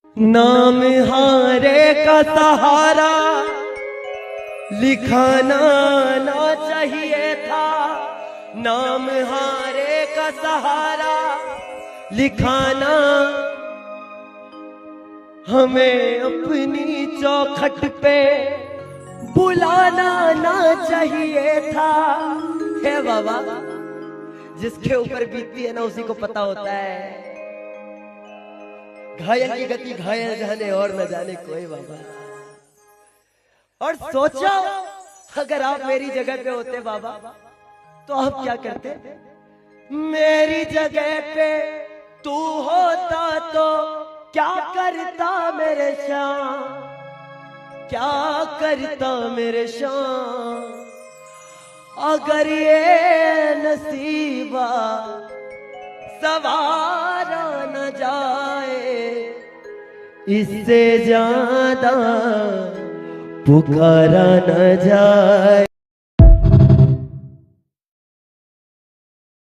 नाम हारे का सहारा लिखाना ना चाहिए था। नाम हारे का सहारा लिखाना हमें अपनी चौखट पे बुलाना ना चाहिए था। है बाबा, जिसके ऊपर बीतती है ना उसी को पता होता है। घायल की गति घायल जाने और न जाने कोई बाबा। और सोचो अगर आप मेरी जगह पे होते बाबा तो आप क्या करते? मेरी जगह पे तू होता तो क्या करता मेरे श्याम, क्या करता मेरे श्याम। अगर ये नसीबा सवारा न जाए, इससे ज्यादा पुकारा न जाए।